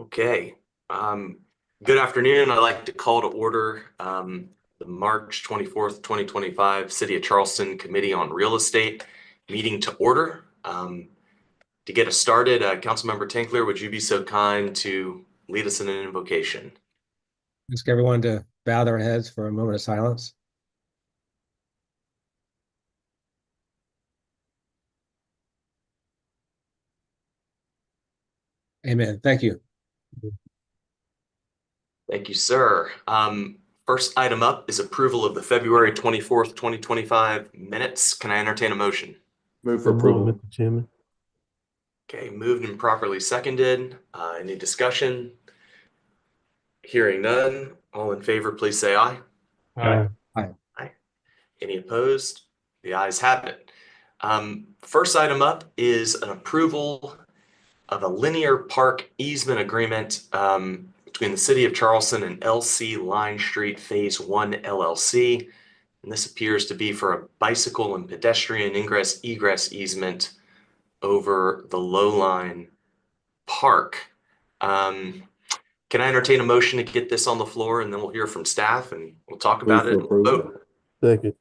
Okay. Good afternoon. I'd like to call to order the March 24th, 2025 City of Charleston Committee on Real Estate meeting to order. To get us started, Councilmember Tinkler, would you be so kind to lead us in an invocation? Ask everyone to bow their heads for a moment of silence. Amen. Thank you. Thank you, sir. First item up is approval of the February 24th, 2025 minutes. Can I entertain a motion? Move for approval. Mr. Chairman. Okay, moved and properly seconded. Any discussion? Hearing none. All in favor, please say aye. Aye. Aye. Any opposed? The ayes have it. First item up is an approval of a linear park easement agreement between the City of Charleston and LC Line Street Phase 1 LLC. And this appears to be for a bicycle and pedestrian ingress-egress easement over the Lowline Park. Can I entertain a motion to get this on the floor, and then we'll hear from staff and we'll talk about it and vote? Second.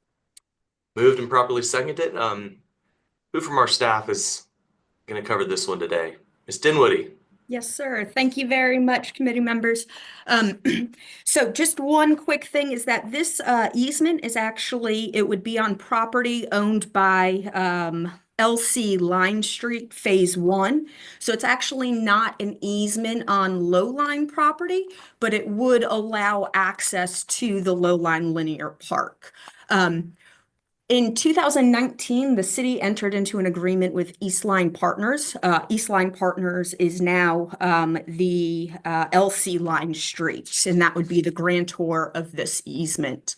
Moved and properly seconded. Who from our staff is going to cover this one today? Ms. Dinwiddie. Yes, sir. Thank you very much, committee members. So just one quick thing is that this easement is actually, it would be on property owned by LC Line Street Phase 1. So it's actually not an easement on Lowline property, but it would allow access to the Lowline Linear Park. In 2019, the city entered into an agreement with Eastline Partners. Eastline Partners is now the LC Line Street, and that would be the grantor of this easement.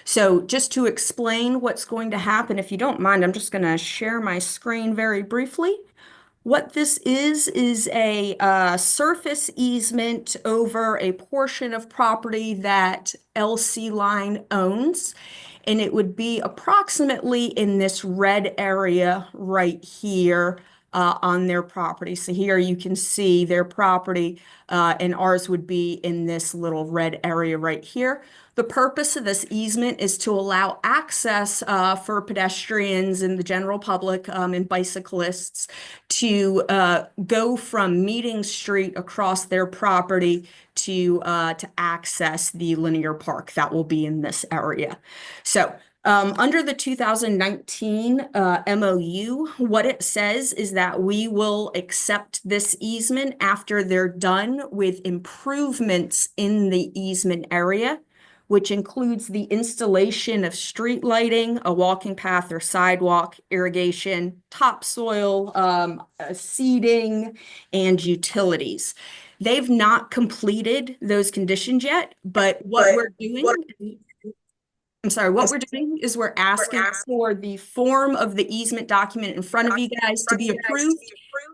So just to explain what's going to happen, if you don't mind, I'm just going to share my screen very briefly. What this is a surface easement over a portion of property that LC Line owns. And it would be approximately in this red area right here on their property. So here you can see their property, and ours would be in this little red area right here. The purpose of this easement is to allow access for pedestrians and the general public and bicyclists to go from Meeting Street across their property to access the linear park that will be in this area. So under the 2019 MOU, what it says is that we will accept this easement after they're done with improvements in the easement area, which includes the installation of street lighting, a walking path or sidewalk, irrigation, topsoil, seeding, and utilities. They've not completed those conditions yet, but what we're doing is we're asking for the form of the easement document in front of you guys to be approved.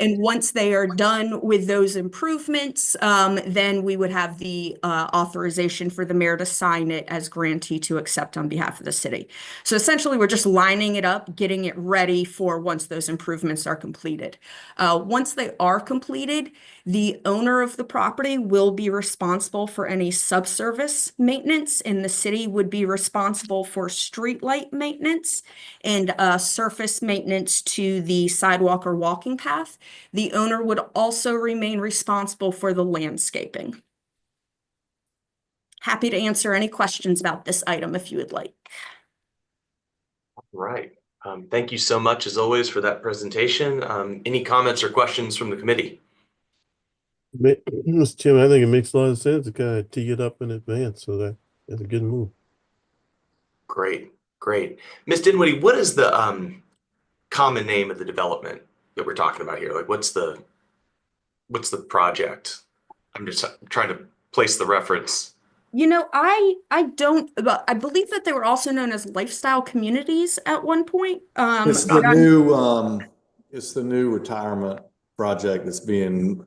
And once they are done with those improvements, then we would have the authorization for the mayor to sign it as grantee to accept on behalf of the city. So essentially, we're just lining it up, getting it ready for once those improvements are completed. Once they are completed, the owner of the property will be responsible for any subsurface maintenance, and the city would be responsible for streetlight maintenance and surface maintenance to the sidewalk or walking path. The owner would also remain responsible for the landscaping. Happy to answer any questions about this item if you would like. All right. Thank you so much, as always, for that presentation. Any comments or questions from the committee? Mr. Chairman, I think it makes a lot of sense to kind of tee it up in advance, so that's a good move. Great, great. Ms. Dinwiddie, what is the common name of the development that we're talking about here? Like, what's the project? I'm just trying to place the reference. You know, I don't, but I believe that they were also known as lifestyle communities at one point. It's the new retirement project that's being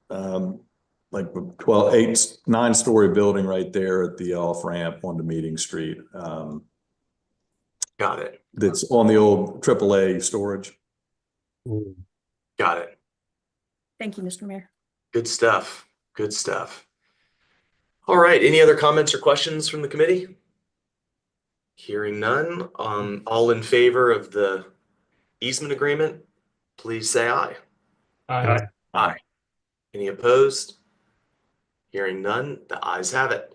like 9-story building right there at the off ramp onto Meeting Street. Got it. That's on the old AAA storage. Got it. Thank you, Mr. Mayor. Good stuff. Good stuff. All right, any other comments or questions from the committee? Hearing none, all in favor of the easement agreement, please say aye. Aye. Aye. Any opposed? Hearing none, the ayes have it.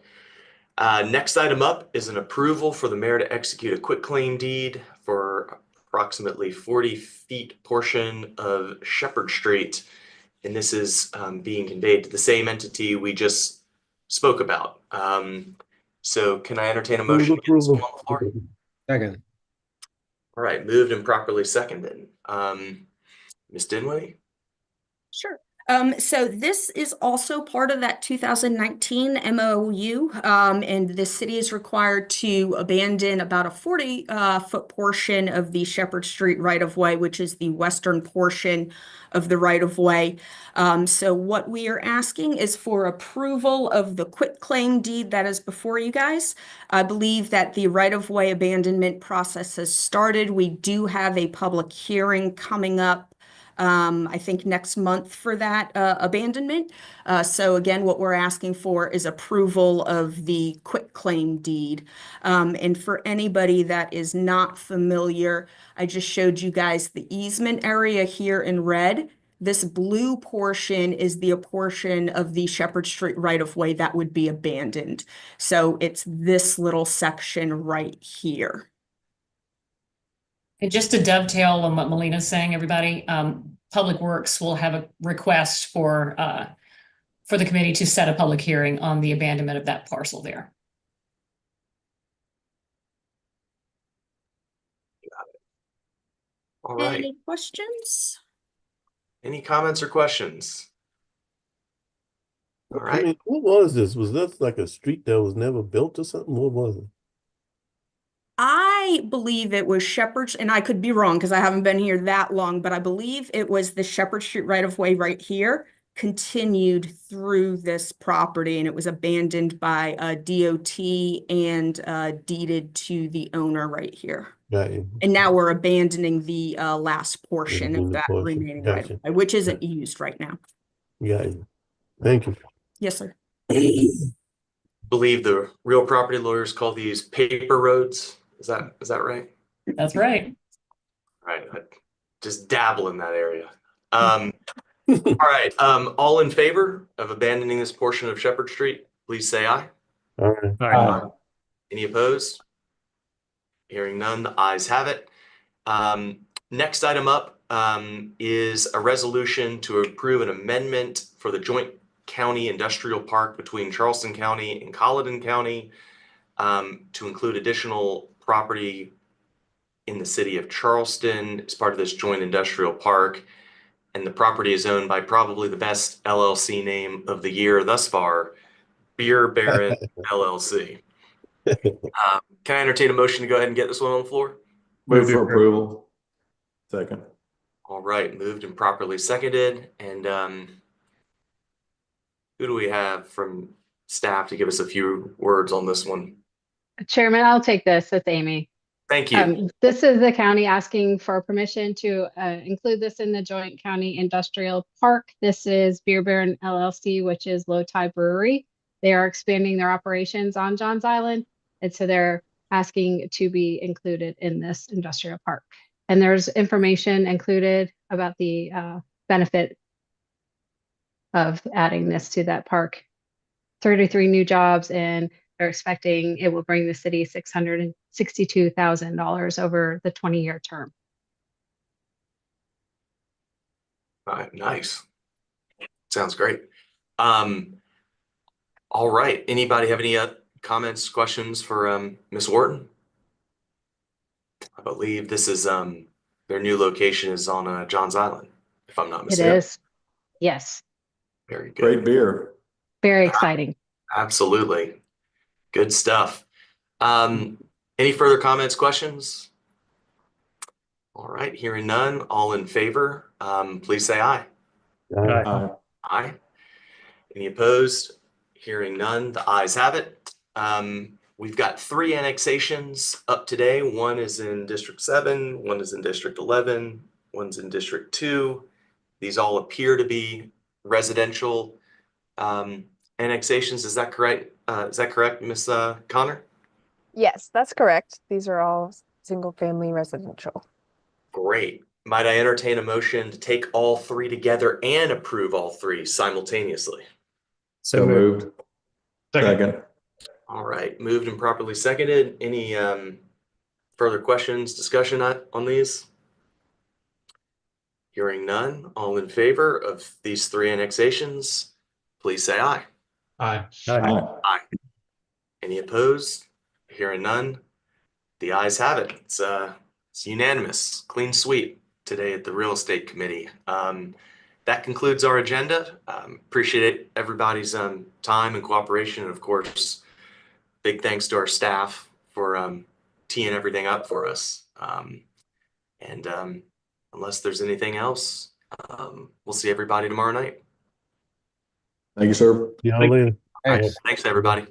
Next item up is an approval for the mayor to execute a quitclaim deed for approximately 40 feet portion of Shepherd Street. And this is being conveyed to the same entity we just spoke about. So can I entertain a motion to get this one on the floor? Second. All right, moved and properly seconded. Ms. Dinwiddie? Sure. So this is also part of that 2019 MOU, and the city is required to abandon about a 40-foot portion of the Shepherd Street right-of-way, which is the western portion of the right-of-way. So what we are asking is for approval of the quitclaim deed that is before you guys. I believe that the right-of-way abandonment process has started. We do have a public hearing coming up, I think next month for that abandonment. So again, what we're asking for is approval of the quitclaim deed. And for anybody that is not familiar, I just showed you guys the easement area here in red. This blue portion is the portion of the Shepherd Street right-of-way that would be abandoned. So it's this little section right here. And just to dovetail on what Melina's saying, everybody, Public Works will have a request for the committee to set a public hearing on the abandonment of that parcel there. All right. Any questions? Any comments or questions? All I right. mean, what was this? Was that like a street that was never built or something? What was it? I believe it was Shepherd's, and I could be wrong because I haven't been here that long, but I believe it was the Shepherd Street right-of-way right here, continued through this property, and it was abandoned by DOT and deeded to the owner right here. Got you. And now we're abandoning the last portion of the that portion. remaining Gotcha. right-of-way, which isn't used right now. Got you. Thank you. Yes, sir. Believe the real property lawyers call these paper roads. Is that right? That's right. Right. I just dabble in that area. All right. All in favor of abandoning this portion of Shepherd Street, please say aye. All right. Aye. Any opposed? Hearing none, the ayes have it. Next item up is a resolution to approve an amendment for the joint county industrial park between Charleston County and Colleton County to include additional property in the city of Charleston as part of this joint industrial park. And the property is owned by probably the best LLC name of the year thus far, Beer Baron LLC. Can I entertain a motion to go ahead and get this one on the floor? Move for approval. Second. All right, moved and properly seconded. And who do we have from staff to give us a few words on this one? Chairman, I'll take this. It's Amy. Thank you. This is the county asking for permission to include this in the joint county industrial park. This is Beer Baron LLC, which is Low Tide Brewery. They are expanding their operations on Johns Island, and so they're asking to be included in this industrial park. And there's information included about the benefit of adding this to that park. 33 new jobs, and they're expecting it will bring the city $662,000 over the 20-year term. All right, nice. Sounds great. All right, anybody have any comments, questions for Ms. Wharton? I believe this is their new location is on Johns Island, if I'm not It mistaken. is. Yes. Very good. Great beer. Very exciting. Absolutely. Good stuff. Any further comments, questions? All right, hearing none, all in favor, please say aye. Aye. Aye. Any opposed? Hearing none, the ayes have it. We've got 3 annexations up today. One is in District 7, one is in District 11, one's in District 2. These all appear to be residential. annexations. Is that correct? Ms. Connor? Yes, that's correct. These are all single-family residential. Great. Might I entertain a motion to take all three together and approve all three simultaneously? So moved. Second. All right, moved and properly seconded. Any further questions, discussion on these? Hearing none, all in favor of these three annexations, please say aye. Aye. Aye. Any opposed? Hearing none, the ayes have it. It's unanimous, clean sweep today at the Real Estate Committee. That concludes our agenda. Appreciate everybody's time and cooperation, and of course, big thanks to our staff for teeing everything up for us. Unless there's anything else, we'll see everybody tomorrow night. Thank you, sir. See y'all later. All right, Thanks. thanks, everybody.